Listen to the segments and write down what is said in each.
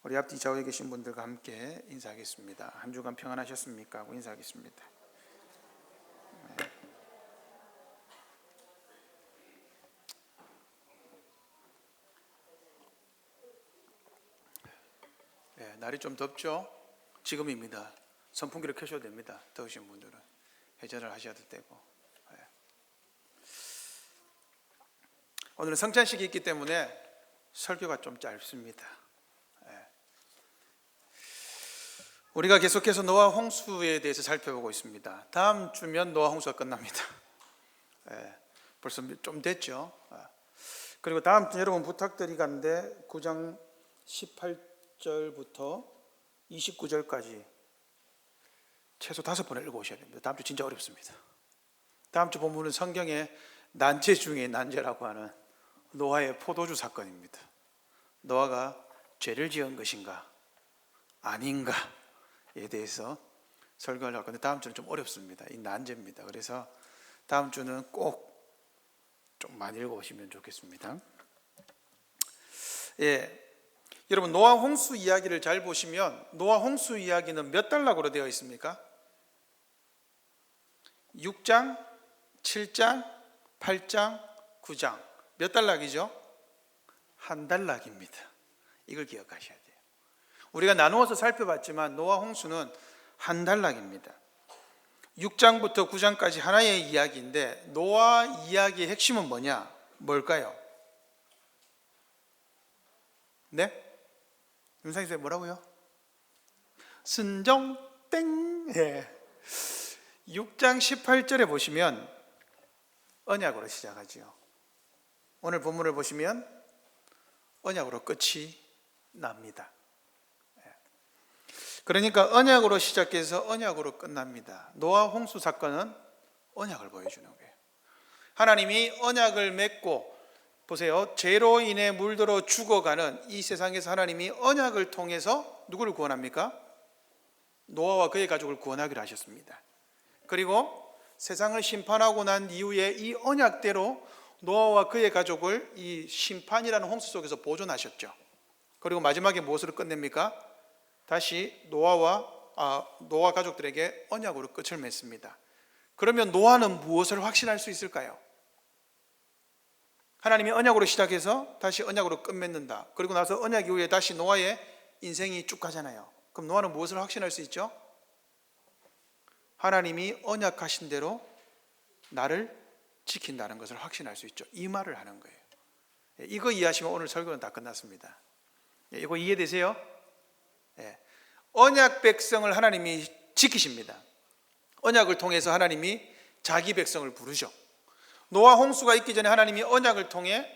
우리 앞뒤 좌우에 계신 분들과 함께 인사하겠습니다. 한 주간 평안하셨습니까? 하고 인사하겠습니다. 네, 날이 좀 덥죠? 지금입니다. 선풍기를 켜셔도 됩니다. 더우신 분들은 해제를 하셔도 되고. 네. 오늘은 성찬식이 있기 때문에 설교가 좀 짧습니다. 우리가 계속해서 노아 홍수에 대해서 살펴보고 있습니다. 다음 주면 노아 홍수가 끝납니다. 벌써 좀 됐죠. 그리고 다음 주 여러분 부탁드리건데 9장 18절부터 29절까지 최소 5번을 읽어오셔야 됩니다. 다음 주 진짜 어렵습니다. 다음 주 본문은 성경의 난제 중에 난제라고 하는 노아의 포도주 사건입니다. 노아가 죄를 지은 것인가 아닌가에 대해서 설교를 할 건데 다음 주는 좀 어렵습니다. 이 난제입니다. 그래서 다음 주는 꼭 좀 많이 읽어오시면 좋겠습니다. 여러분 노아 홍수 이야기를 잘 보시면 노아 홍수 이야기는 몇 단락으로 되어 있습니까? 6장, 7장, 8장, 9장 몇 단락이죠? 한 단락입니다. 이걸 기억하셔야 돼요. 우리가 나누어서 살펴봤지만 노아 홍수는 한 단락입니다. 6장부터 9장까지 하나의 이야기인데 노아 이야기의 핵심은 뭐냐? 뭘까요? 네? 윤상희 선생님 뭐라고요? 순종 땡. 6장 18절에 보시면 언약으로 시작하죠. 오늘 본문을 보시면 언약으로 끝이 납니다. 그러니까 언약으로 시작해서 언약으로 끝납니다. 노아 홍수 사건은 언약을 보여주는 거예요. 하나님이 언약을 맺고 보세요. 죄로 인해 물들어 죽어가는 이 세상에서 하나님이 언약을 통해서 누구를 구원합니까? 노아와 그의 가족을 구원하기로 하셨습니다. 그리고 세상을 심판하고 난 이후에 이 언약대로 노아와 그의 가족을 이 심판이라는 홍수 속에서 보존하셨죠. 그리고 마지막에 무엇으로 끝냅니까? 다시 노아 가족들에게 언약으로 끝을 맺습니다. 그러면 노아는 무엇을 확신할 수 있을까요? 하나님이 언약으로 시작해서 다시 언약으로 끝맺는다. 그리고 나서 언약 이후에 다시 노아의 인생이 쭉 가잖아요. 그럼 노아는 무엇을 확신할 수 있죠? 하나님이 언약하신 대로 나를 지킨다는 것을 확신할 수 있죠. 이 말을 하는 거예요. 이거 이해하시면 오늘 설교는 다 끝났습니다. 이거 이해되세요? 언약 백성을 하나님이 지키십니다. 언약을 통해서 하나님이 자기 백성을 부르죠. 노아 홍수가 있기 전에 하나님이 언약을 통해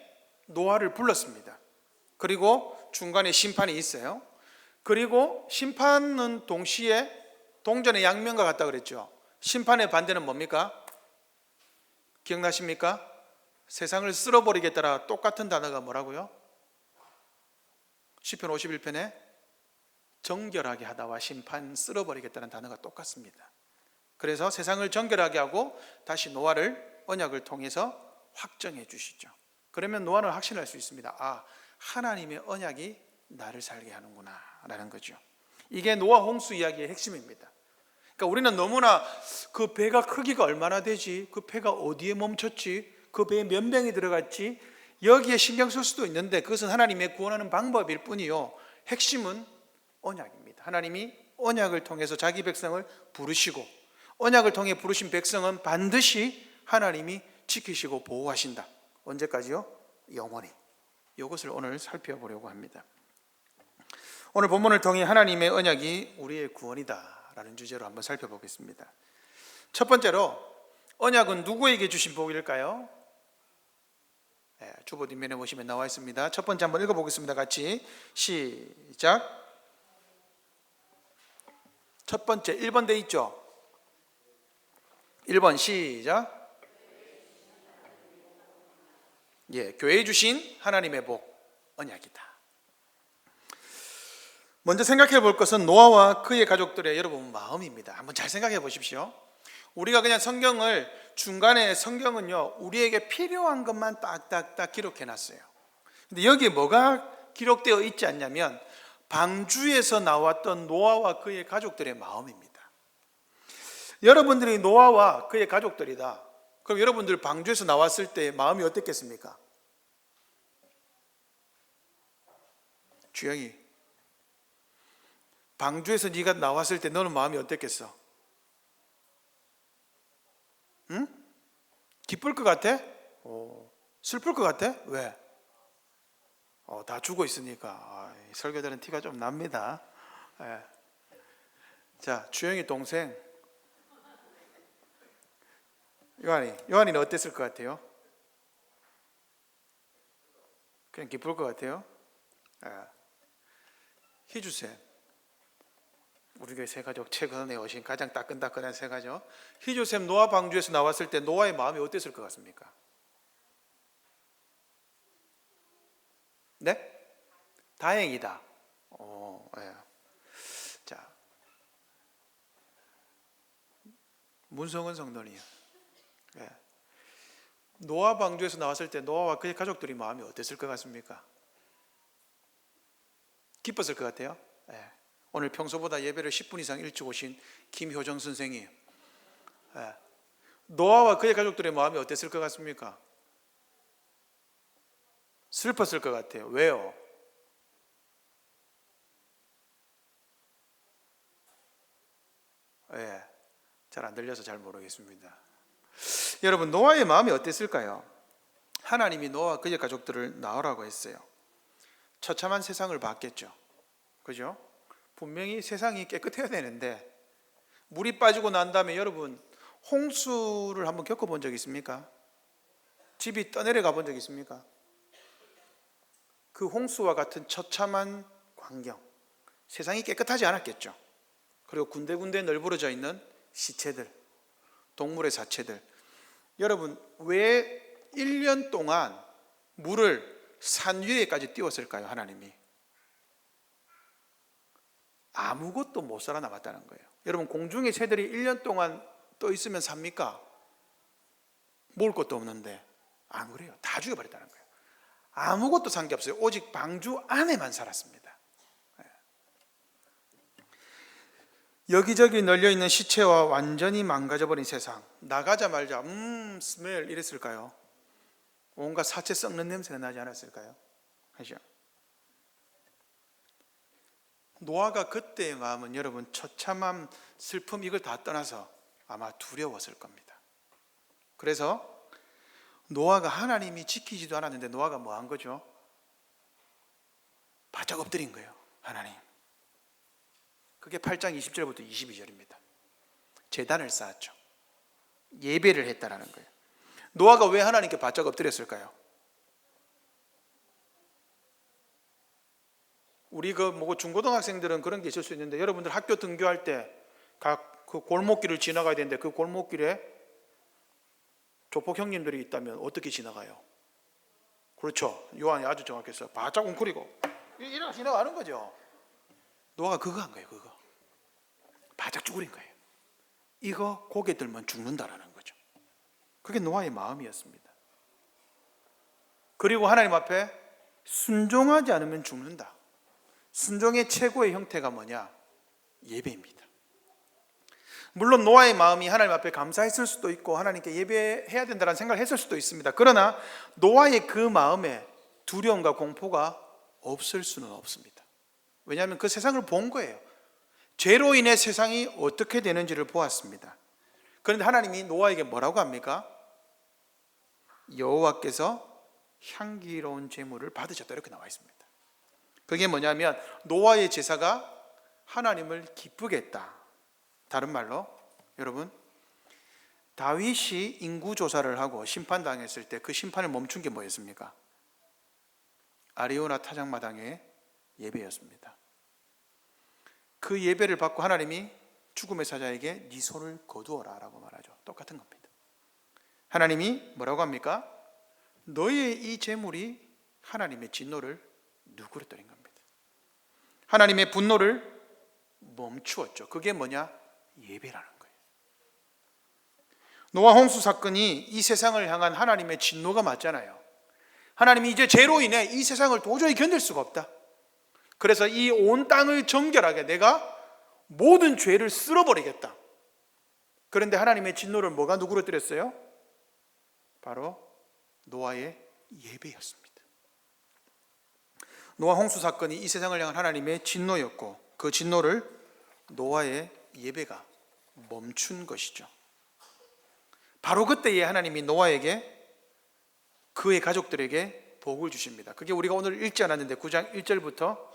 노아를 불렀습니다. 그리고 중간에 심판이 있어요. 그리고 심판은 동시에 동전의 양면과 같다 그랬죠. 심판의 반대는 뭡니까? 기억나십니까? 세상을 쓸어버리겠다라 똑같은 단어가 뭐라고요? 시편 51편에 정결하게 하다와 심판 쓸어버리겠다는 단어가 똑같습니다. 그래서 세상을 정결하게 하고 다시 노아를 언약을 통해서 확정해 주시죠. 그러면 노아는 확신할 수 있습니다. 아, 하나님의 언약이 나를 살게 하는구나 라는 거죠. 이게 노아 홍수 이야기의 핵심입니다. 그러니까 우리는 너무나 그 배가 크기가 얼마나 되지? 그 배가 어디에 멈췄지? 그 배에 몇 명이 들어갔지? 여기에 신경 쓸 수도 있는데 그것은 하나님의 구원하는 방법일 뿐이요, 핵심은 언약입니다. 하나님이 언약을 통해서 자기 백성을 부르시고 언약을 통해 부르신 백성은 반드시 하나님이 지키시고 보호하신다. 언제까지요? 영원히. 이것을 오늘 살펴보려고 합니다. 오늘 본문을 통해 하나님의 언약이 우리의 구원이다 라는 주제로 한번 살펴보겠습니다. 첫 번째로 언약은 누구에게 주신 복일까요? 주보 뒷면에 보시면 나와 있습니다. 첫 번째 한번 읽어보겠습니다. 같이 시작. 첫 번째 1번 돼 있죠? 1번 시작. 교회에 주신 하나님의 복, 언약이다. 먼저 생각해 볼 것은 노아와 그의 가족들의 여러분 마음입니다. 한번 잘 생각해 보십시오. 우리가 그냥 성경을 중간에 성경은요 우리에게 필요한 것만 딱딱딱 기록해 놨어요. 근데 여기에 뭐가 기록되어 있지 않냐면 방주에서 나왔던 노아와 그의 가족들의 마음입니다. 여러분들이 노아와 그의 가족들이다. 그럼 여러분들 방주에서 나왔을 때 마음이 어땠겠습니까? 주영이, 방주에서 네가 나왔을 때 너는 마음이 어땠겠어? 응? 기쁠 것 같아? 슬플 것 같아? 왜? 다 죽어 있으니까. 설교들은 티가 좀 납니다. 예. 자, 주영이 동생 요한이는 어땠을 것 같아요? 그냥 기쁠 것 같아요? 예. 희주쌤, 우리 교회 세 가족 최근에 오신 가장 따끈따끈한 세 가족. 희주쌤 노아 방주에서 나왔을 때 노아의 마음이 어땠을 것 같습니까? 네? 다행이다. 예. 자, 문성은 성도니요. 예. 노아 방주에서 나왔을 때 노아와 그의 가족들이 마음이 어땠을 것 같습니까? 기뻤을 것 같아요? 예. 오늘 평소보다 예배를 10분 이상 일찍 오신 김효정 선생님, 예. 노아와 그의 가족들의 마음이 어땠을 것 같습니까? 슬펐을 것 같아요. 왜요? 예. 잘 안 들려서 잘 모르겠습니다. 여러분, 노아의 마음이 어땠을까요? 하나님이 노아와 그의 가족들을 낳으라고 했어요. 처참한 세상을 봤겠죠. 그죠? 분명히 세상이 깨끗해야 되는데 물이 빠지고 난 다음에 여러분 홍수를 한번 겪어본 적 있습니까? 집이 떠내려가 본 적 있습니까? 그 홍수와 같은 처참한 광경, 세상이 깨끗하지 않았겠죠. 그리고 군데군데 널브러져 있는 시체들, 동물의 사체들. 여러분, 왜 1년 동안 물을 산 위에까지 띄웠을까요? 하나님이 아무것도 못 살아남았다는 거예요. 여러분, 공중의 새들이 1년 동안 떠 있으면 삽니까? 먹을 것도 없는데 안 그래요. 다 죽여버렸다는 거예요. 아무것도 산 게 없어요. 오직 방주 안에만 살았습니다. 여기저기 널려있는 시체와 완전히 망가져버린 세상. 나가자마자 스멜 이랬을까요? 온갖 사체 썩는 냄새가 나지 않았을까요? 하죠. 노아가 그때의 마음은 여러분 처참함, 슬픔 이걸 다 떠나서 아마 두려웠을 겁니다. 그래서 노아가 하나님이 지키지도 않았는데 노아가 뭐 한 거죠? 바짝 엎드린 거예요. 하나님. 그게 8장 20절부터 22절입니다. 제단을 쌓았죠. 예배를 했다라는 거예요. 노아가 왜 하나님께 바짝 엎드렸을까요? 우리 중고등학생들은 그런 게 있을 수 있는데 여러분들 학교 등교할 때 각 그 골목길을 지나가야 되는데 그 골목길에 조폭 형님들이 있다면 어떻게 지나가요? 그렇죠. 요한이 아주 정확했어요. 바짝 웅크리고 이렇게 지나가는 거죠. 노아가 그거 한 거예요. 그거 바짝 쭈그린 거예요. 이거 고개 들면 죽는다라는 거죠. 그게 노아의 마음이었습니다. 그리고 하나님 앞에 순종하지 않으면 죽는다. 순종의 최고의 형태가 뭐냐? 예배입니다. 물론 노아의 마음이 하나님 앞에 감사했을 수도 있고 하나님께 예배해야 된다는 생각을 했을 수도 있습니다. 그러나 노아의 그 마음에 두려움과 공포가 없을 수는 없습니다. 왜냐하면 그 세상을 본 거예요. 죄로 인해 세상이 어떻게 되는지를 보았습니다. 그런데 하나님이 노아에게 뭐라고 합니까? 여호와께서 향기로운 제물을 받으셨다 이렇게 나와 있습니다. 그게 뭐냐면 노아의 제사가 하나님을 기쁘게 했다. 다른 말로 여러분, 다윗이 인구조사를 하고 심판당했을 때 그 심판을 멈춘 게 뭐였습니까? 아리오나 타작마당의 예배였습니다. 그 예배를 받고 하나님이 죽음의 사자에게 네 손을 거두어라 라고 말하죠. 똑같은 겁니다. 하나님이 뭐라고 합니까? 너의 이 제물이 하나님의 진노를 누그러뜨린 겁니다. 하나님의 분노를 멈추었죠. 그게 뭐냐? 예배라는 거예요. 노아 홍수 사건이 이 세상을 향한 하나님의 진노가 맞잖아요. 하나님이 이제 죄로 인해 이 세상을 도저히 견딜 수가 없다. 그래서 이 온 땅을 정결하게 내가 모든 죄를 쓸어버리겠다. 그런데 하나님의 진노를 뭐가 누그러뜨렸어요? 바로 노아의 예배였습니다. 노아 홍수 사건이 이 세상을 향한 하나님의 진노였고, 그 진노를 노아의 예배가 멈춘 것이죠. 바로 그때에 하나님이 노아에게, 그의 가족들에게 복을 주십니다. 그게 우리가 오늘 읽지 않았는데 9장 1절부터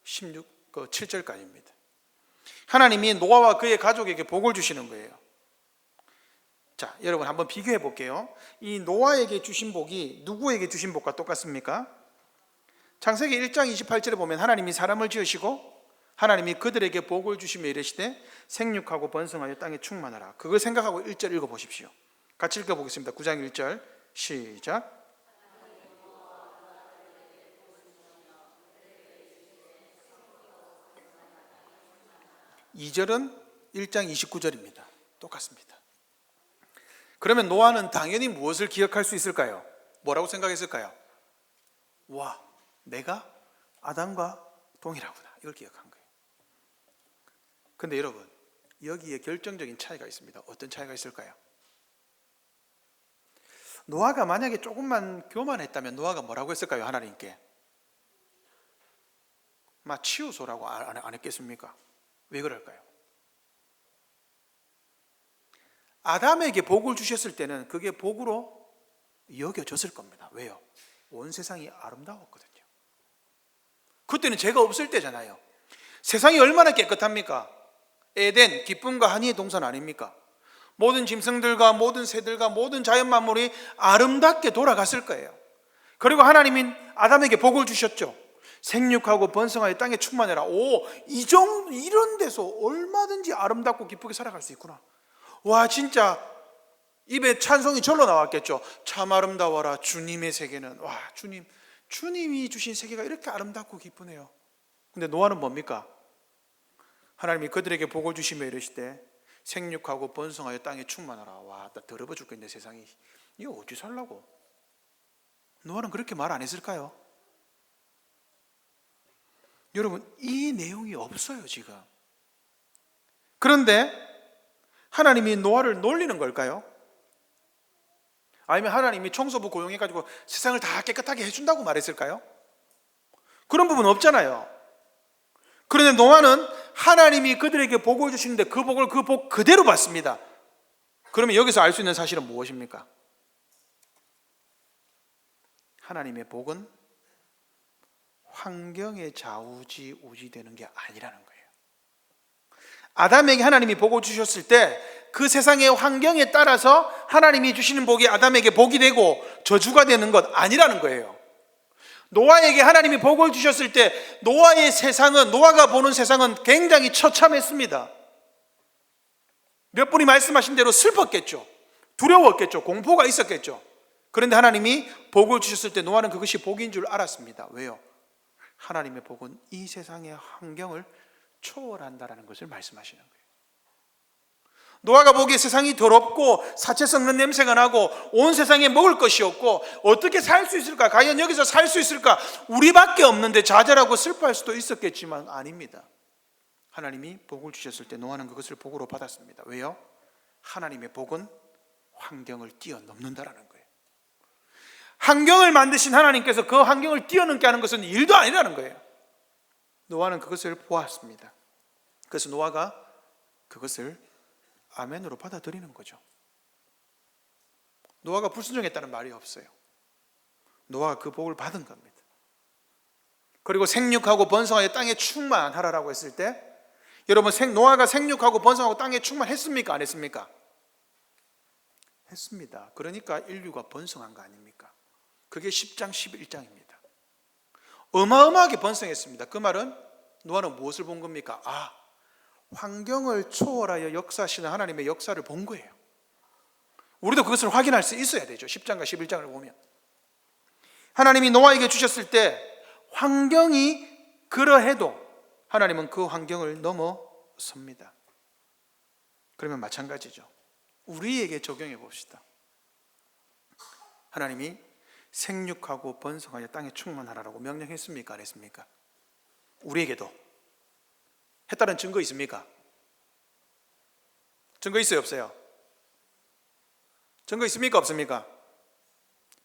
7절까지입니다. 하나님이 노아와 그의 가족에게 복을 주시는 거예요. 자, 여러분 한번 비교해 볼게요. 이 노아에게 주신 복이 누구에게 주신 복과 똑같습니까? 창세기 1장 28절에 보면 하나님이 사람을 지으시고 하나님이 그들에게 복을 주시며 이르시되 생육하고 번성하여 땅에 충만하라. 그걸 생각하고 1절 읽어보십시오. 같이 읽어보겠습니다. 9장 1절 시작. 2절은 1장 29절입니다. 똑같습니다. 그러면 노아는 당연히 무엇을 기억할 수 있을까요? 뭐라고 생각했을까요? 와, 내가 아담과 동일하구나, 이걸 기억한 거예요. 근데 여러분, 여기에 결정적인 차이가 있습니다. 어떤 차이가 있을까요? 노아가 만약에 조금만 교만했다면 노아가 뭐라고 했을까요? 하나님께 막 치우소라고 안 했겠습니까? 왜 그럴까요? 아담에게 복을 주셨을 때는 그게 복으로 여겨졌을 겁니다. 왜요? 온 세상이 아름다웠거든요. 그때는 죄가 없을 때잖아요. 세상이 얼마나 깨끗합니까? 에덴, 기쁨과 한의의 동산 아닙니까? 모든 짐승들과 모든 새들과 모든 자연 만물이 아름답게 돌아갔을 거예요. 그리고 하나님이 아담에게 복을 주셨죠. 생육하고 번성하여 땅에 충만해라. 이런 데서 얼마든지 아름답고 기쁘게 살아갈 수 있구나. 와, 진짜 입에 찬송이 절로 나왔겠죠. 참 아름다워라 주님의 세계는. 와, 주님이 주신 세계가 이렇게 아름답고 기쁘네요. 근데 노아는 뭡니까? 하나님이 그들에게 복을 주시며 이르시되 생육하고 번성하여 땅에 충만하라. 와, 나 더러워 죽겠네 세상이. 이거 어찌 살라고? 노아는 그렇게 말 안 했을까요? 여러분, 이 내용이 없어요 지금. 그런데 하나님이 노아를 놀리는 걸까요? 아니면 하나님이 청소부 고용해가지고 세상을 다 깨끗하게 해준다고 말했을까요? 그런 부분 없잖아요. 그런데 노아는 하나님이 그들에게 복을 주시는데 그 복 그대로 받습니다. 그러면 여기서 알 수 있는 사실은 무엇입니까? 하나님의 복은 환경에 좌우지우지되는 게 아니라는 거예요. 아담에게 하나님이 복을 주셨을 때 그 세상의 환경에 따라서 하나님이 주시는 복이 아담에게 복이 되고 저주가 되는 것 아니라는 거예요. 노아에게 하나님이 복을 주셨을 때 노아가 보는 세상은 굉장히 처참했습니다. 몇 분이 말씀하신 대로 슬펐겠죠. 두려웠겠죠. 공포가 있었겠죠. 그런데 하나님이 복을 주셨을 때 노아는 그것이 복인 줄 알았습니다. 왜요? 하나님의 복은 이 세상의 환경을 초월한다는 것을 말씀하시는 거예요. 노아가 보기에 세상이 더럽고 사체 썩는 냄새가 나고 온 세상에 먹을 것이 없고 어떻게 살 수 있을까? 과연 여기서 살 수 있을까? 우리밖에 없는데 좌절하고 슬퍼할 수도 있었겠지만 아닙니다. 하나님이 복을 주셨을 때 노아는 그것을 복으로 받았습니다. 왜요? 하나님의 복은 환경을 뛰어넘는다라는 거예요. 환경을 만드신 하나님께서 그 환경을 뛰어넘게 하는 것은 일도 아니라는 거예요. 노아는 그것을 보았습니다. 그래서 노아가 그것을 아멘으로 받아들이는 거죠. 노아가 불순종했다는 말이 없어요. 노아가 그 복을 받은 겁니다. 그리고 생육하고 번성하여 땅에 충만하라라고 했을 때 여러분, 노아가 생육하고 번성하고 땅에 충만했습니까? 안 했습니까? 했습니다. 그러니까 인류가 번성한 거 아닙니까? 그게 10장 11장입니다. 어마어마하게 번성했습니다. 그 말은 노아는 무엇을 본 겁니까? 환경을 초월하여 역사하시는 하나님의 역사를 본 거예요. 우리도 그것을 확인할 수 있어야 되죠. 10장과 11장을 보면 하나님이 노아에게 주셨을 때 환경이 그러해도 하나님은 그 환경을 넘어섭니다. 그러면 마찬가지죠. 우리에게 적용해 봅시다. 하나님이 생육하고 번성하여 땅에 충만하라고 명령했습니까? 안 했습니까? 우리에게도 했다는 증거 있습니까? 증거 있어요, 없어요? 증거 있습니까, 없습니까?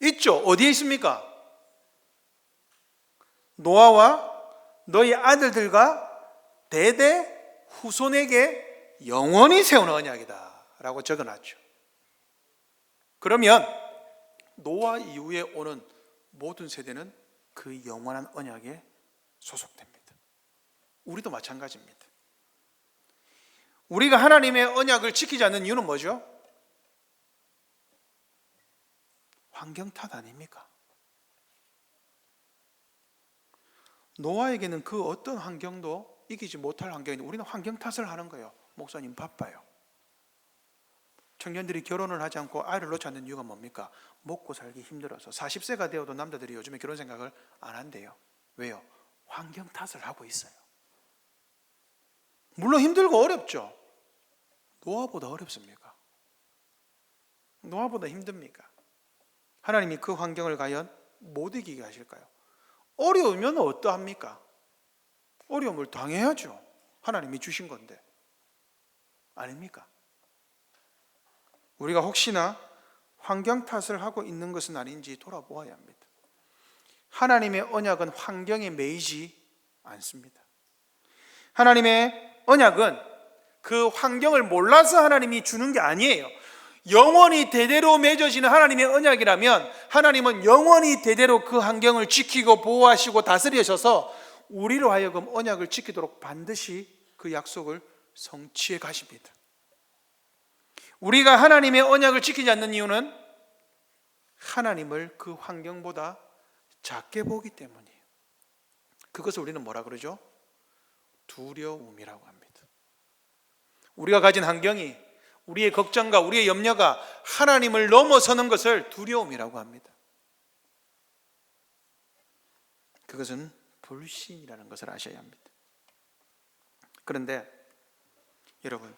있죠. 어디에 있습니까? 노아와 너희 아들들과 대대 후손에게 영원히 세운 언약이다 라고 적어놨죠. 그러면 노아 이후에 오는 모든 세대는 그 영원한 언약에 소속됩니다. 우리도 마찬가지입니다. 우리가 하나님의 언약을 지키지 않는 이유는 뭐죠? 환경 탓 아닙니까? 노아에게는 그 어떤 환경도 이기지 못할 환경인데 우리는 환경 탓을 하는 거예요. 목사님 바빠요. 청년들이 결혼을 하지 않고 아이를 놓지 않는 이유가 뭡니까? 먹고 살기 힘들어서. 40세가 되어도 남자들이 요즘에 결혼 생각을 안 한대요. 왜요? 환경 탓을 하고 있어요. 물론 힘들고 어렵죠. 노아보다 어렵습니까? 노아보다 힘듭니까? 하나님이 그 환경을 과연 못 이기게 하실까요? 어려우면 어떠합니까? 어려움을 당해야죠. 하나님이 주신 건데. 아닙니까? 우리가 혹시나 환경 탓을 하고 있는 것은 아닌지 돌아보아야 합니다. 하나님의 언약은 환경에 매이지 않습니다. 하나님의 언약은 그 환경을 몰라서 하나님이 주는 게 아니에요. 영원히 대대로 맺어지는 하나님의 언약이라면 하나님은 영원히 대대로 그 환경을 지키고 보호하시고 다스리셔서 우리로 하여금 언약을 지키도록 반드시 그 약속을 성취해 가십니다. 우리가 하나님의 언약을 지키지 않는 이유는 하나님을 그 환경보다 작게 보기 때문이에요. 그것을 우리는 뭐라 그러죠? 두려움이라고 합니다. 우리가 가진 환경이, 우리의 걱정과 우리의 염려가 하나님을 넘어서는 것을 두려움이라고 합니다. 그것은 불신이라는 것을 아셔야 합니다. 그런데 여러분,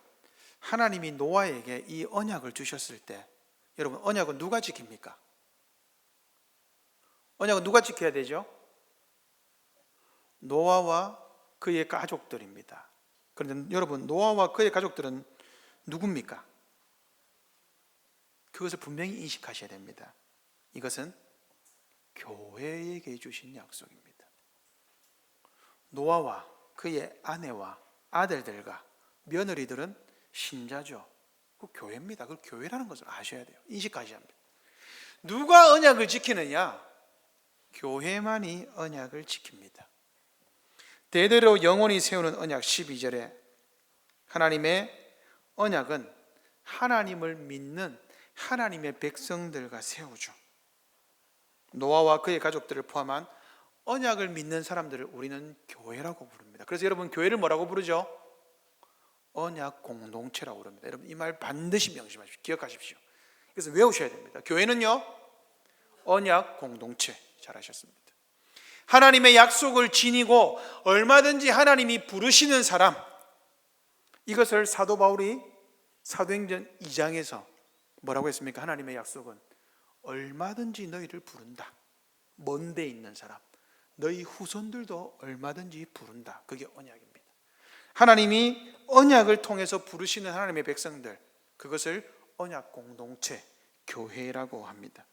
하나님이 노아에게 이 언약을 주셨을 때 여러분, 언약은 누가 지킵니까? 언약은 누가 지켜야 되죠? 노아와 그의 가족들입니다. 그런데 여러분, 노아와 그의 가족들은 누굽니까? 그것을 분명히 인식하셔야 됩니다. 이것은 교회에게 주신 약속입니다. 노아와 그의 아내와 아들들과 며느리들은 신자죠. 그 교회입니다. 그 교회라는 것을 아셔야 돼요. 인식하셔야 합니다. 누가 언약을 지키느냐? 교회만이 언약을 지킵니다. 대대로 영원히 세우는 언약 12절에 하나님의 언약은 하나님을 믿는 하나님의 백성들과 세우죠. 노아와 그의 가족들을 포함한 언약을 믿는 사람들을 우리는 교회라고 부릅니다. 그래서 여러분, 교회를 뭐라고 부르죠? 언약 공동체라고 부릅니다. 여러분, 이 말 반드시 명심하십시오. 기억하십시오. 그래서 외우셔야 됩니다. 교회는요, 언약 공동체. 잘하셨습니다. 하나님의 약속을 지니고 얼마든지 하나님이 부르시는 사람, 이것을 사도 바울이 사도행전 2장에서 뭐라고 했습니까? 하나님의 약속은 얼마든지 너희를 부른다. 먼 데 있는 사람, 너희 후손들도 얼마든지 부른다. 그게 언약입니다. 하나님이 언약을 통해서 부르시는 하나님의 백성들, 그것을 언약 공동체, 교회라고 합니다.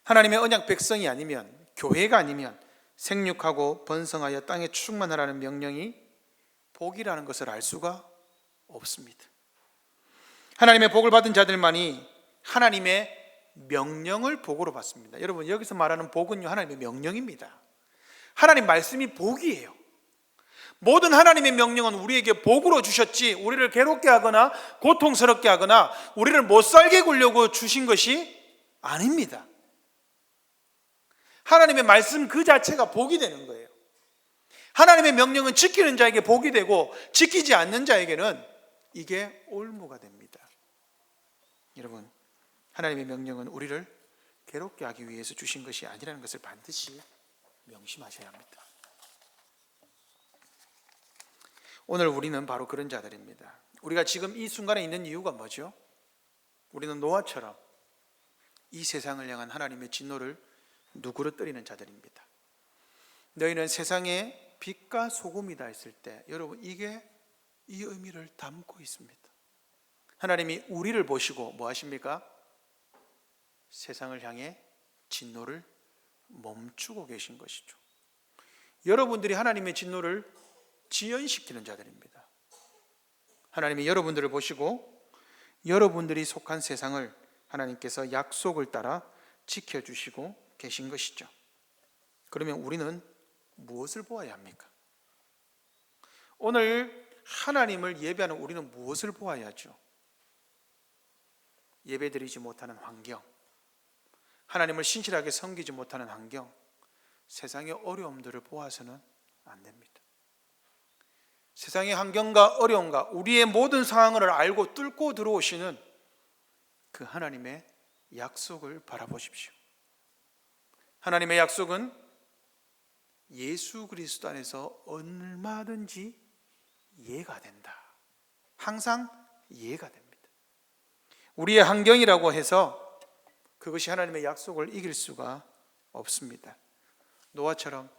하나님의 언약 백성이 아니면, 교회가 아니면 생육하고 번성하여 땅에 충만하라는 명령이 복이라는 것을 알 수가 없습니다. 하나님의 복을 받은 자들만이 하나님의 명령을 복으로 받습니다. 여러분, 여기서 말하는 복은요, 하나님의 명령입니다. 하나님 말씀이 복이에요. 모든 하나님의 명령은 우리에게 복으로 주셨지, 우리를 괴롭게 하거나 고통스럽게 하거나 우리를 못 살게 굴려고 주신 것이 아닙니다. 하나님의 말씀 그 자체가 복이 되는 거예요. 하나님의 명령은 지키는 자에게 복이 되고 지키지 않는 자에게는 이게 올무가 됩니다. 여러분, 하나님의 명령은 우리를 괴롭게 하기 위해서 주신 것이 아니라는 것을 반드시 명심하셔야 합니다. 오늘 우리는 바로 그런 자들입니다. 우리가 지금 이 순간에 있는 이유가 뭐죠? 우리는 노아처럼 이 세상을 향한 하나님의 진노를 누구로 떨이는 자들입니다. 너희는 세상의 빛과 소금이다 했을 때 여러분 이게 이 의미를 담고 있습니다. 하나님이 우리를 보시고 뭐 하십니까? 세상을 향해 진노를 멈추고 계신 것이죠. 여러분들이 하나님의 진노를 지연시키는 자들입니다. 하나님이 여러분들을 보시고 여러분들이 속한 세상을 하나님께서 약속을 따라 지켜주시고 계신 것이죠. 그러면 우리는 무엇을 보아야 합니까? 오늘 하나님을 예배하는 우리는 무엇을 보아야 하죠? 예배드리지 못하는 환경, 하나님을 신실하게 섬기지 못하는 환경, 세상의 어려움들을 보아서는 안 됩니다. 세상의 환경과 어려움과 우리의 모든 상황을 알고 뚫고 들어오시는 그 하나님의 약속을 바라보십시오. 하나님의 약속은 예수 그리스도 안에서 얼마든지 이해가 된다. 항상 이해가 됩니다. 우리의 환경이라고 해서 그것이 하나님의 약속을 이길 수가 없습니다. 노아처럼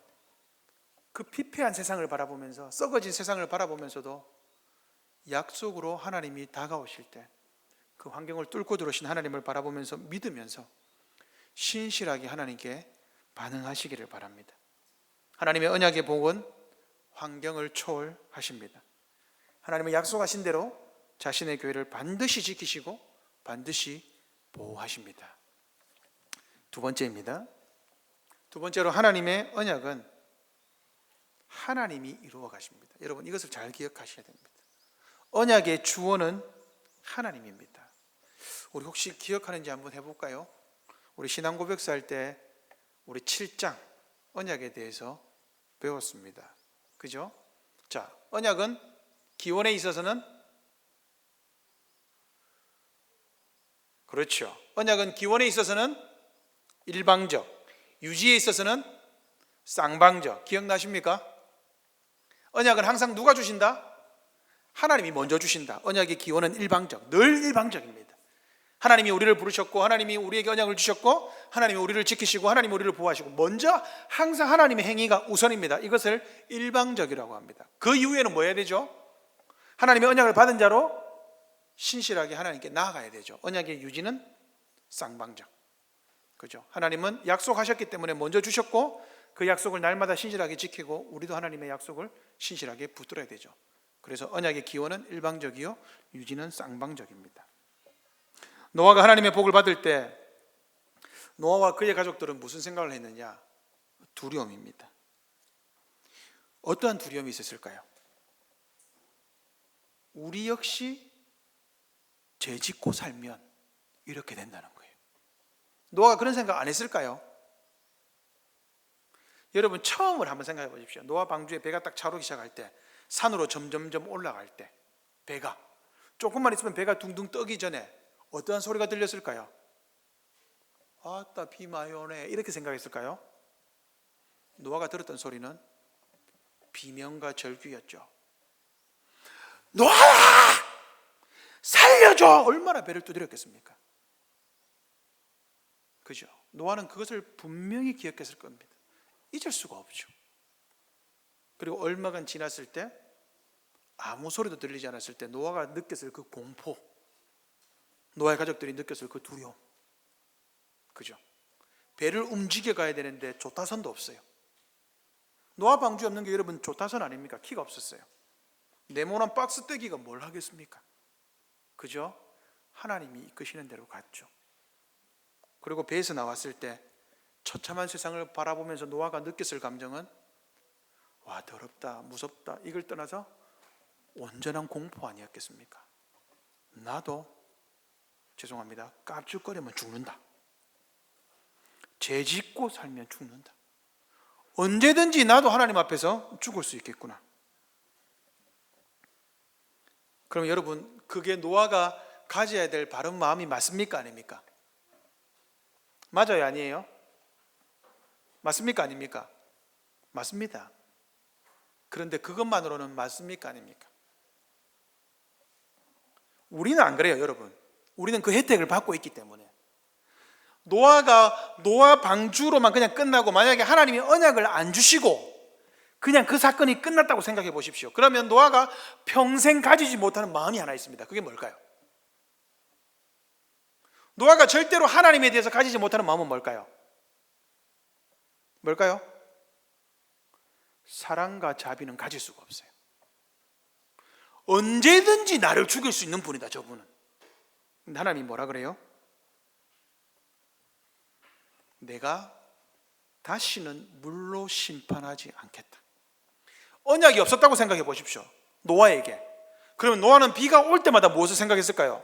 그 피폐한 세상을 바라보면서 썩어진 세상을 바라보면서도 약속으로 하나님이 다가오실 때 그 환경을 뚫고 들어오신 하나님을 바라보면서 믿으면서 신실하게 하나님께 반응하시기를 바랍니다. 하나님의 언약의 복은 환경을 초월하십니다. 하나님의 약속하신 대로 자신의 교회를 반드시 지키시고 반드시 보호하십니다. 두 번째입니다. 두 번째로 하나님의 언약은 하나님이 이루어 가십니다. 여러분 이것을 잘 기억하셔야 됩니다. 언약의 주원은 하나님입니다. 우리 혹시 기억하는지 한번 해볼까요? 우리 신앙고백서 할 때 우리 7장 언약에 대해서 배웠습니다. 그죠? 자, 언약은 기원에 있어서는 그렇죠. 언약은 기원에 있어서는 일방적, 유지에 있어서는 쌍방적. 기억나십니까? 언약은 항상 누가 주신다? 하나님이 먼저 주신다. 언약의 기원은 일방적, 늘 일방적입니다. 하나님이 우리를 부르셨고 하나님이 우리에게 언약을 주셨고 하나님이 우리를 지키시고 하나님이 우리를 보호하시고 먼저 항상 하나님의 행위가 우선입니다. 이것을 일방적이라고 합니다. 그 이후에는 뭐 해야 되죠? 하나님의 언약을 받은 자로 신실하게 하나님께 나아가야 되죠. 언약의 유지는 쌍방적. 그죠? 하나님은 약속하셨기 때문에 먼저 주셨고 그 약속을 날마다 신실하게 지키고 우리도 하나님의 약속을 신실하게 붙들어야 되죠. 그래서 언약의 기원은 일방적이요 유지는 쌍방적입니다. 노아가 하나님의 복을 받을 때 노아와 그의 가족들은 무슨 생각을 했느냐? 두려움입니다. 어떠한 두려움이 있었을까요? 우리 역시 죄 짓고 살면 이렇게 된다는 거예요. 노아가 그런 생각 안 했을까요? 여러분 처음을 한번 생각해 보십시오. 노아 방주에 배가 딱 차오르기 시작할 때 산으로 점점점 올라갈 때 배가 조금만 있으면 배가 둥둥 떠기 전에 어떠한 소리가 들렸을까요? 아따 비 많이 오네 이렇게 생각했을까요? 노아가 들었던 소리는 비명과 절규였죠. 노아야! 살려줘! 얼마나 배를 두드렸겠습니까? 그죠? 노아는 그것을 분명히 기억했을 겁니다. 잊을 수가 없죠. 그리고 얼마간 지났을 때 아무 소리도 들리지 않았을 때 노아가 느꼈을 그 공포, 노아의 가족들이 느꼈을 그 두려움, 그죠? 배를 움직여 가야 되는데 조타선도 없어요. 노아 방주에 없는 게 여러분 조타선 아닙니까? 키가 없었어요. 네모난 박스 떼기가 뭘 하겠습니까? 그죠? 하나님이 이끄시는 대로 갔죠. 그리고 배에서 나왔을 때 처참한 세상을 바라보면서 노아가 느꼈을 감정은 와 더럽다 무섭다 이걸 떠나서 온전한 공포 아니었겠습니까? 나도 죄송합니다 깝죽거리면 죽는다. 죄 짓고 살면 죽는다. 언제든지 나도 하나님 앞에서 죽을 수 있겠구나. 그럼 여러분 그게 노아가 가져야 될 바른 마음이 맞습니까 아닙니까? 맞아요 아니에요? 맞습니까 아닙니까? 맞습니다. 그런데 그것만으로는 맞습니까 아닙니까? 우리는 안 그래요 여러분. 우리는 그 혜택을 받고 있기 때문에 노아 방주로만 그냥 끝나고 만약에 하나님이 언약을 안 주시고 그냥 그 사건이 끝났다고 생각해 보십시오. 그러면 노아가 평생 가지지 못하는 마음이 하나 있습니다. 그게 뭘까요? 노아가 절대로 하나님에 대해서 가지지 못하는 마음은 뭘까요? 뭘까요? 사랑과 자비는 가질 수가 없어요. 언제든지 나를 죽일 수 있는 분이다, 저분은. 근데 하나님이 뭐라 그래요? 내가 다시는 물로 심판하지 않겠다. 언약이 없었다고 생각해 보십시오, 노아에게. 그러면 노아는 비가 올 때마다 무엇을 생각했을까요?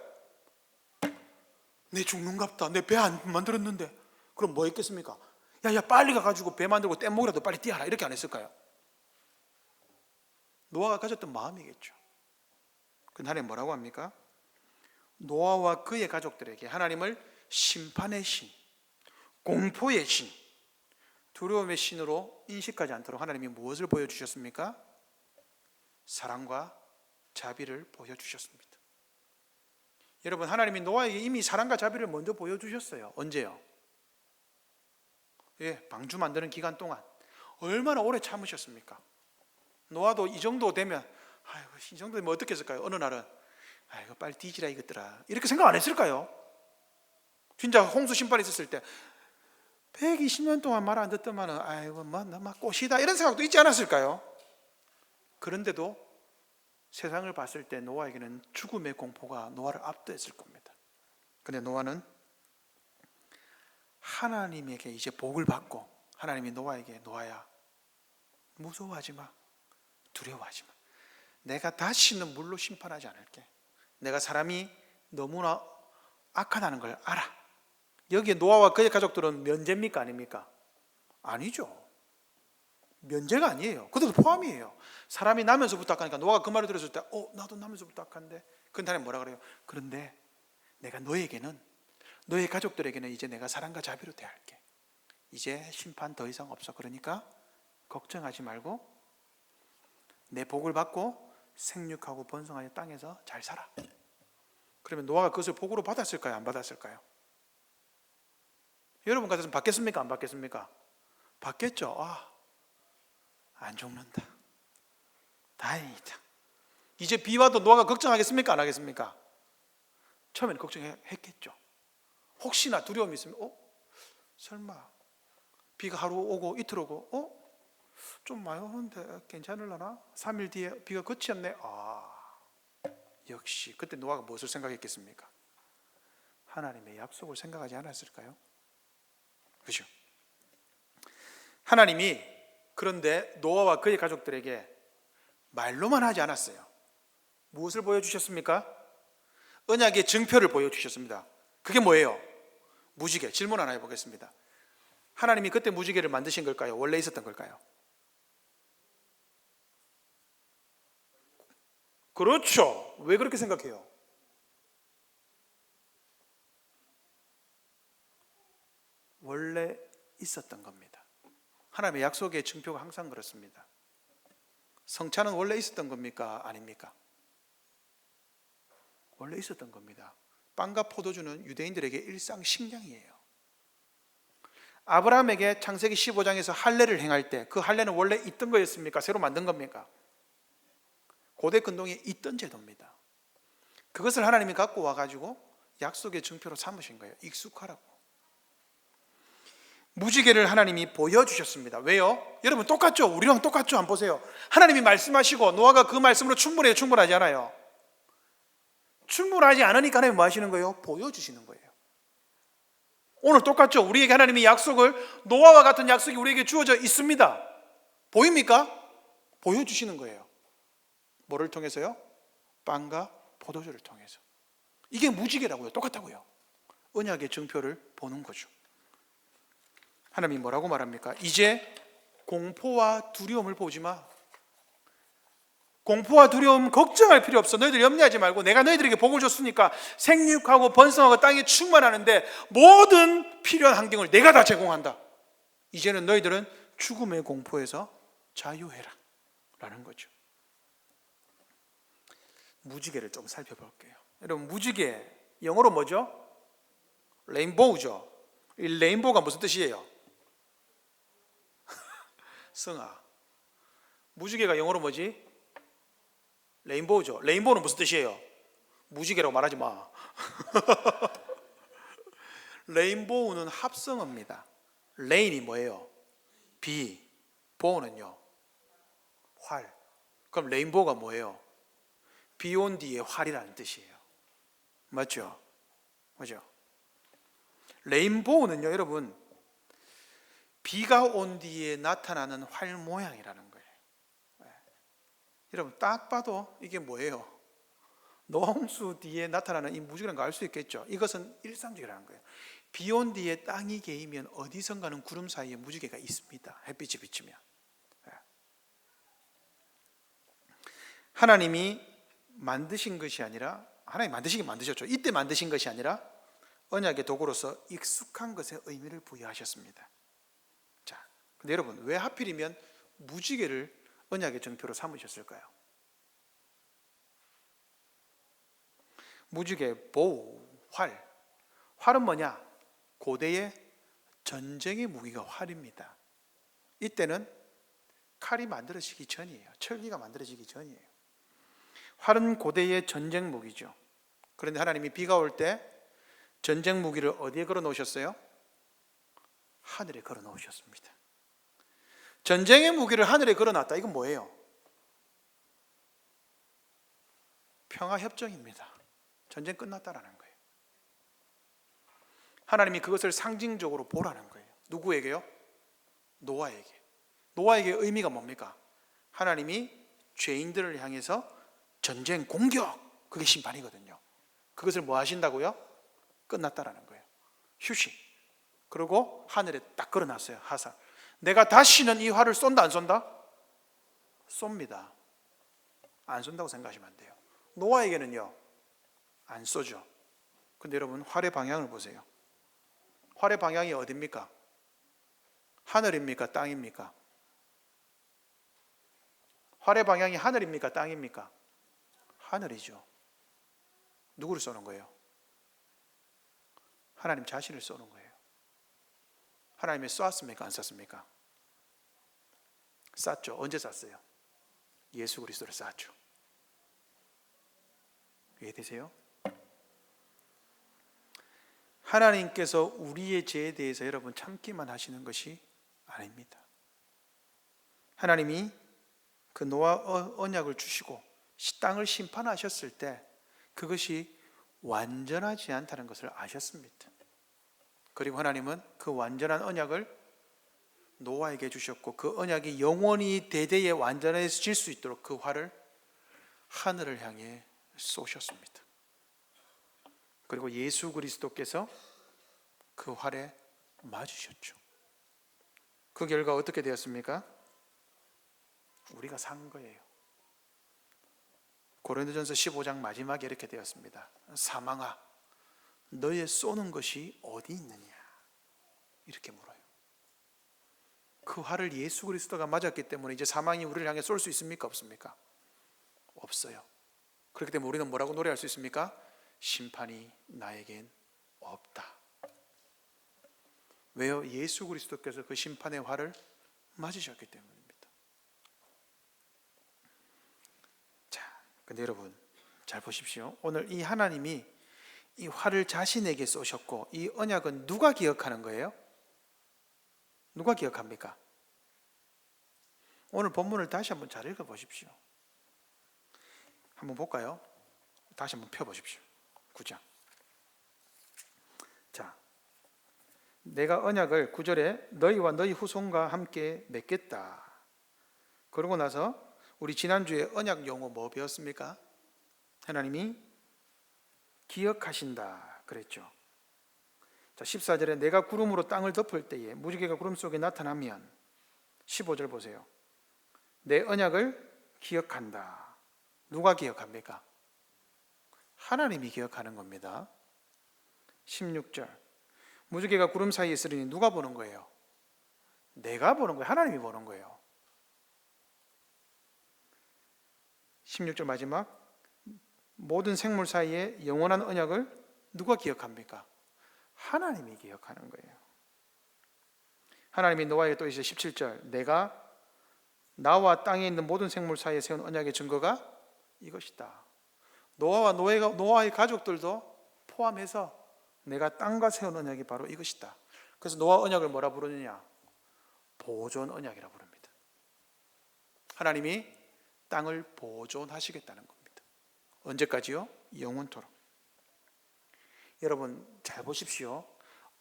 내 죽는갑다, 내 배 안 만들었는데. 그럼 뭐 했겠습니까? 야 빨리 가가지고 배 만들고 뗏목이라도 빨리 띄어라, 이렇게 안 했을까요? 노아가 가졌던 마음이겠죠. 근데 하나님 뭐라고 합니까? 노아와 그의 가족들에게 하나님을 심판의 신, 공포의 신, 두려움의 신으로 인식하지 않도록 하나님이 무엇을 보여주셨습니까? 사랑과 자비를 보여주셨습니다. 여러분, 하나님이 노아에게 이미 사랑과 자비를 먼저 보여주셨어요. 언제요? 방주 만드는 기간 동안 얼마나 오래 참으셨습니까? 노아도 이 정도 되면 이 정도 되면 어떻게 했을까요? 어느 날은 빨리 뒤지라 이것들아, 이렇게 생각 안 했을까요? 진짜 홍수 심판이 있었을 때 120년 동안 말 안 듣더만은 나 꽃이다, 이런 생각도 있지 않았을까요? 그런데도 세상을 봤을 때 노아에게는 죽음의 공포가 노아를 압도했을 겁니다. 그런데 노아는 하나님에게 이제 복을 받고, 하나님이 노아에게, 노아야 무서워하지 마, 두려워하지 마, 내가 다시는 물로 심판하지 않을게. 내가 사람이 너무나 악하다는 걸 알아. 여기에 노아와 그의 가족들은 면제입니까, 아닙니까? 아니죠. 면제가 아니에요. 그들도 포함이에요. 사람이 나면서부터 악하니까 노아가 그 말을 들었을 때 나도 나면서부터 악한데. 그런데 하나님 뭐라 그래요? 그런데 내가 너에게는, 너의 가족들에게는 이제 내가 사랑과 자비로 대할게. 이제 심판 더 이상 없어. 그러니까 걱정하지 말고 내 복을 받고 생육하고 번성하여 땅에서 잘 살아. 그러면 노아가 그것을 복으로 받았을까요, 안 받았을까요? 여러분 같았으면 받겠습니까, 안 받겠습니까? 받겠죠. 안 죽는다, 다행이다. 이제 비 와도 노아가 걱정하겠습니까, 안 하겠습니까? 처음에는 걱정했겠죠. 혹시나 두려움이 있으면 설마 비가 하루 오고 이틀 오고 좀 많이 오는데 괜찮을라나? 3일 뒤에 비가 그치었네. 역시 그때 노아가 무엇을 생각했겠습니까? 하나님의 약속을 생각하지 않았을까요? 그렇죠? 하나님이 그런데 노아와 그의 가족들에게 말로만 하지 않았어요. 무엇을 보여주셨습니까? 언약의 증표를 보여주셨습니다. 그게 뭐예요? 무지개. 질문 하나 해보겠습니다. 하나님이 그때 무지개를 만드신 걸까요? 원래 있었던 걸까요? 그렇죠. 왜 그렇게 생각해요? 원래 있었던 겁니다. 하나님의 약속의 증표가 항상 그렇습니다. 성찬은 원래 있었던 겁니까, 아닙니까? 원래 있었던 겁니다. 빵과 포도주는 유대인들에게 일상식량이에요. 아브라함에게 창세기 15장에서 할례를 행할 때 그 할례는 원래 있던 거였습니까? 새로 만든 겁니까? 고대 근동에 있던 제도입니다. 그것을 하나님이 갖고 와가지고 약속의 증표로 삼으신 거예요. 익숙하라고. 무지개를 하나님이 보여주셨습니다. 왜요? 여러분 똑같죠? 우리랑 똑같죠? 안 보세요? 하나님이 말씀하시고 노아가 그 말씀으로 충분해요? 충분하지 않아요? 충분하지 않으니까 하나님이 뭐 하시는 거예요? 보여주시는 거예요. 오늘 똑같죠? 우리에게 하나님이 약속을, 노아와 같은 약속이 우리에게 주어져 있습니다. 보입니까? 보여주시는 거예요. 뭐를 통해서요? 빵과 포도주를 통해서. 이게 무지개라고요. 똑같다고요. 언약의 증표를 보는 거죠. 하나님이 뭐라고 말합니까? 이제 공포와 두려움을 보지 마. 공포와 두려움 걱정할 필요 없어. 너희들 염려하지 말고 내가 너희들에게 복을 줬으니까 생육하고 번성하고 땅에 충만하는데 모든 필요한 환경을 내가 다 제공한다. 이제는 너희들은 죽음의 공포에서 자유해라 라는 거죠. 무지개를 좀 살펴볼게요. 여러분 무지개 영어로 뭐죠? 레인보우죠. 이 레인보우가 무슨 뜻이에요? 성아. 무지개가 영어로 뭐지? 레인보우죠. 레인보우는 무슨 뜻이에요? 무지개라고 말하지 마. 레인보우는 합성어입니다. 레인이 뭐예요? 비, 보우는요 활. 그럼 레인보우가 뭐예요? 비 온 뒤에 활이라는 뜻이에요. 맞죠? 그죠? 레인보우는요 여러분, 비가 온 뒤에 나타나는 활 모양이라는 거예요. 여러분 딱 봐도 이게 뭐예요? 노홍수 뒤에 나타나는 이 무지개라는 거 알 수 있겠죠? 이것은 일상적이라는 거예요. 비 온 뒤에 땅이 개이면 어디선가는 구름 사이에 무지개가 있습니다. 햇빛이 비치면. 하나님이 만드신 것이 아니라, 하나님 만드시긴 만드셨죠. 이때 만드신 것이 아니라 언약의 도구로서 익숙한 것에 의미를 부여하셨습니다. 자, 근데 여러분 왜 하필이면 무지개를 언약의 정표로 삼으셨을까요? 무지개, 보우, 활. 활은 뭐냐? 고대의 전쟁의 무기가 활입니다. 이때는 칼이 만들어지기 전이에요. 철기가 만들어지기 전이에요. 활은 고대의 전쟁 무기죠. 그런데 하나님이 비가 올 때 전쟁 무기를 어디에 걸어 놓으셨어요? 하늘에 걸어 놓으셨습니다. 전쟁의 무기를 하늘에 걸어 놨다. 이건 뭐예요? 평화협정입니다. 전쟁 끝났다라는 거예요. 하나님이 그것을 상징적으로 보라는 거예요. 누구에게요? 노아에게. 노아에게 의미가 뭡니까? 하나님이 죄인들을 향해서 전쟁 공격, 그게 심판이거든요. 그것을 뭐 하신다고요? 끝났다라는 거예요. 휴식. 그리고 하늘에 딱 걸어놨어요. 하살. 내가 다시는 이 활을 쏜다 안 쏜다? 쏩니다. 안 쏜다고 생각하시면 안 돼요. 노아에게는요 안 쏘죠. 근데 여러분 활의 방향을 보세요. 활의 방향이 어디입니까? 하늘입니까? 땅입니까? 활의 방향이 하늘입니까? 땅입니까? 하늘이죠. 누구를 쏘는 거예요? 하나님 자신을 쏘는 거예요. 하나님이 쐈습니까? 안 쐈습니까? 쐈죠. 언제 쐈어요? 예수 그리스도를 쐈죠. 이해되세요? 하나님께서 우리의 죄에 대해서 여러분 참기만 하시는 것이 아닙니다. 하나님이 그 노아 언약을 주시고 땅을 심판하셨을 때 그것이 완전하지 않다는 것을 아셨습니다. 그리고 하나님은 그 완전한 언약을 노아에게 주셨고 그 언약이 영원히 대대에 완전해질 수 있도록 그 활을 하늘을 향해 쏘셨습니다. 그리고 예수 그리스도께서 그 활에 맞으셨죠. 그 결과 어떻게 되었습니까? 우리가 산 거예요. 고린도전서 15장 마지막에 이렇게 되었습니다. 사망아, 너의 쏘는 것이 어디 있느냐? 이렇게 물어요. 그 활을 예수 그리스도가 맞았기 때문에 이제 사망이 우리를 향해 쏠 수 있습니까? 없습니까? 없어요. 그렇기 때문에 우리는 뭐라고 노래할 수 있습니까? 심판이 나에겐 없다. 왜요? 예수 그리스도께서 그 심판의 활을 맞으셨기 때문입니다. 자, 근데 여러분 잘 보십시오. 오늘 이 하나님이 이 활을 자신에게 쏘셨고 이 언약은 누가 기억하는 거예요? 누가 기억합니까? 오늘 본문을 다시 한번 잘 읽어보십시오. 한번 볼까요? 다시 한번 펴보십시오. 9장. 자, 내가 언약을 9절에 너희와 너희 후손과 함께 맺겠다. 그러고 나서 우리 지난주에 언약 용어 뭐 배웠습니까? 하나님이 기억하신다 그랬죠. 자, 14절에 내가 구름으로 땅을 덮을 때에 무지개가 구름 속에 나타나면 15절 보세요. 내 언약을 기억한다. 누가 기억합니까? 하나님이 기억하는 겁니다. 16절 무지개가 구름 사이에 있으리니 누가 보는 거예요? 내가 보는 거예요. 하나님이 보는 거예요. 16절 마지막 모든 생물 사이에 영원한 언약을 누가 기억합니까? 하나님이 기억하는 거예요. 하나님이 노아에게 또 이제 17절, 내가 나와 땅에 있는 모든 생물 사이에 세운 언약의 증거가 이것이다. 노아와 노아의 가족들도 포함해서 내가 땅과 세운 언약이 바로 이것이다. 그래서 노아 언약을 뭐라 부르느냐? 보존 언약이라 부릅니다. 하나님이 땅을 보존하시겠다는 겁니다. 언제까지요? 영원토록. 여러분 잘 보십시오.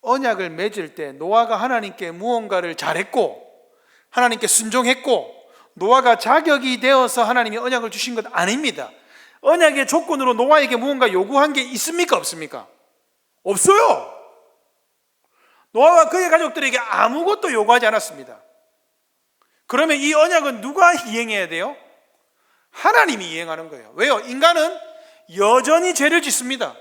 언약을 맺을 때 노아가 하나님께 무언가를 잘했고 하나님께 순종했고 노아가 자격이 되어서 하나님이 언약을 주신 것 아닙니다. 언약의 조건으로 노아에게 무언가 요구한 게 있습니까? 없습니까? 없어요. 노아와 그의 가족들에게 아무것도 요구하지 않았습니다. 그러면 이 언약은 누가 이행해야 돼요? 하나님이 이행하는 거예요. 왜요? 인간은 여전히 죄를 짓습니다.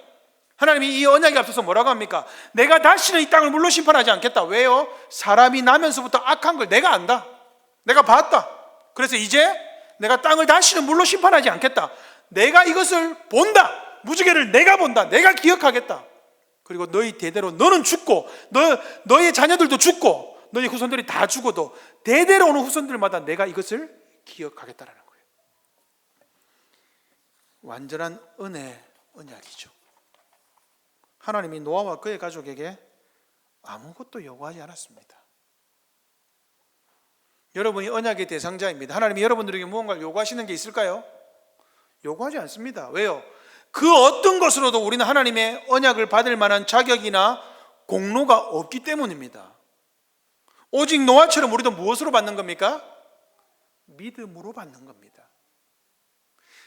하나님이 이 언약에 앞서서 뭐라고 합니까? 내가 다시는 이 땅을 물로 심판하지 않겠다. 왜요? 사람이 나면서부터 악한 걸 내가 안다. 내가 봤다. 그래서 이제 내가 땅을 다시는 물로 심판하지 않겠다. 내가 이것을 본다. 무지개를 내가 본다. 내가 기억하겠다. 그리고 너희 대대로 너는 죽고 너의 자녀들도 죽고 너희 후손들이 다 죽어도 대대로 오는 후손들마다 내가 이것을 기억하겠다라는 거예요. 완전한 은혜 언약이죠. 하나님이 노아와 그의 가족에게 아무것도 요구하지 않았습니다. 여러분이 언약의 대상자입니다. 하나님이 여러분들에게 무언가를 요구하시는 게 있을까요? 요구하지 않습니다. 왜요? 그 어떤 것으로도 우리는 하나님의 언약을 받을 만한 자격이나 공로가 없기 때문입니다. 오직 노아처럼 우리도 무엇으로 받는 겁니까? 믿음으로 받는 겁니다.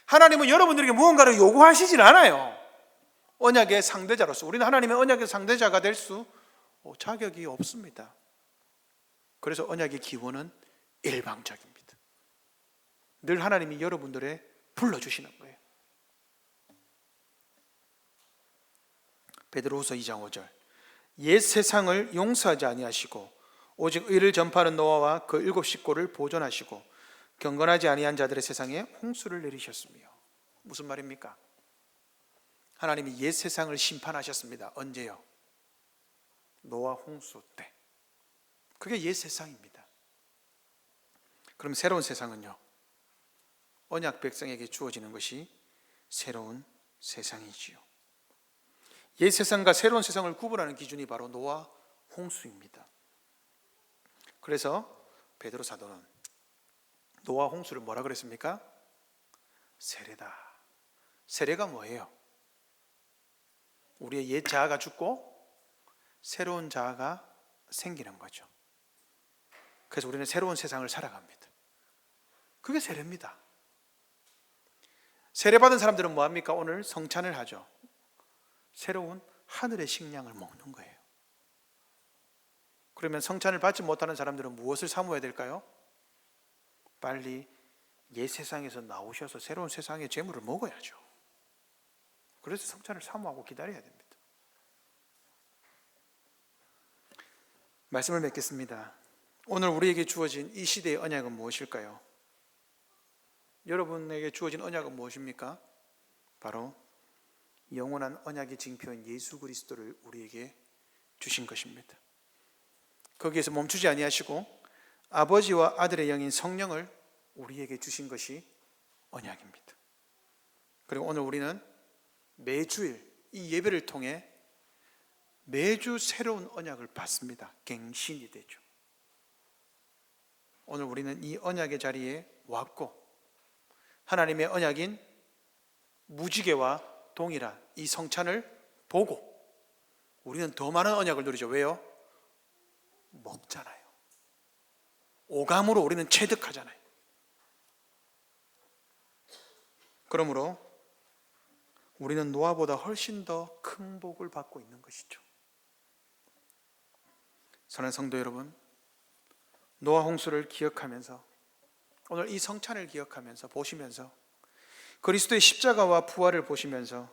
하나님은 여러분들에게 무언가를 요구하시질 않아요. 언약의 상대자로서 우리는 하나님의 언약의 상대자가 될 수 자격이 없습니다. 그래서 언약의 기원은 일방적입니다. 늘 하나님이 여러분들의 불러주시는 거예요. 베드로후서 2장 5절, 옛 세상을 용서하지 아니하시고 오직 의를 전파하는 노아와 그 7 식구를 보존하시고 경건하지 아니한 자들의 세상에 홍수를 내리셨으며. 무슨 말입니까? 하나님이 옛 세상을 심판하셨습니다. 언제요? 노아 홍수 때. 그게 옛 세상입니다. 그럼 새로운 세상은요? 언약 백성에게 주어지는 것이 새로운 세상이지요. 옛 세상과 새로운 세상을 구분하는 기준이 바로 노아 홍수입니다. 그래서 베드로 사도는 노아 홍수를 뭐라 그랬습니까? 세례다. 세례가 뭐예요? 우리의 옛 자아가 죽고 새로운 자아가 생기는 거죠. 그래서 우리는 새로운 세상을 살아갑니다. 그게 세례입니다. 세례받은 사람들은 뭐합니까? 오늘 성찬을 하죠. 새로운 하늘의 식량을 먹는 거예요. 그러면 성찬을 받지 못하는 사람들은 무엇을 사모해야 될까요? 빨리 옛 세상에서 나오셔서 새로운 세상의 재물을 먹어야죠. 그래서 성찬을 사모하고 기다려야 됩니다. 말씀을 맺겠습니다. 오늘 우리에게 주어진 이 시대의 언약은 무엇일까요? 여러분에게 주어진 언약은 무엇입니까? 바로 영원한 언약의 징표인 예수 그리스도를 우리에게 주신 것입니다. 거기에서 멈추지 아니하시고 아버지와 아들의 영인 성령을 우리에게 주신 것이 언약입니다. 그리고 오늘 우리는 매주일 이 예배를 통해 매주 새로운 언약을 받습니다. 갱신이 되죠. 오늘 우리는 이 언약의 자리에 왔고 하나님의 언약인 무지개와 동일한 이 성찬을 보고 우리는 더 많은 언약을 누리죠. 왜요? 먹잖아요. 오감으로 우리는 체득하잖아요. 그러므로 우리는 노아보다 훨씬 더 큰 복을 받고 있는 것이죠. 사랑하는 성도 여러분, 노아 홍수를 기억하면서 오늘 이 성찬을 기억하면서 보시면서 그리스도의 십자가와 부활을 보시면서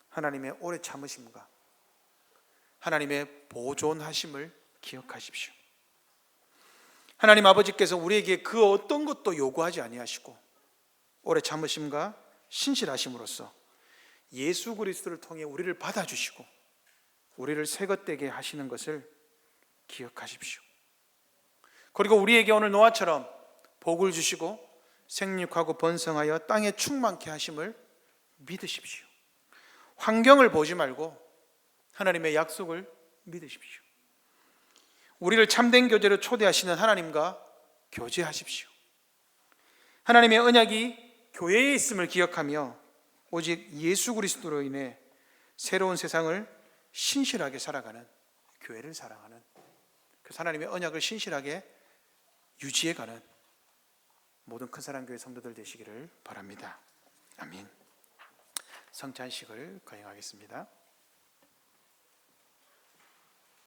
하나님의 오래 참으심과 하나님의 보존하심을 기억하십시오. 하나님 아버지께서 우리에게 그 어떤 것도 요구하지 아니하시고 오래 참으심과 신실하심으로써 예수 그리스도를 통해 우리를 받아주시고 우리를 새것되게 하시는 것을 기억하십시오. 그리고 우리에게 오늘 노아처럼 복을 주시고 생육하고 번성하여 땅에 충만케 하심을 믿으십시오. 환경을 보지 말고 하나님의 약속을 믿으십시오. 우리를 참된 교제로 초대하시는 하나님과 교제하십시오. 하나님의 언약이 교회에 있음을 기억하며 오직 예수 그리스도로 인해 새로운 세상을 신실하게 살아가는, 교회를 사랑하는, 그 하나님의 언약을 신실하게 유지해가는 모든 큰사랑교회 성도들 되시기를 바랍니다. 아멘. 성찬식을 거행하겠습니다.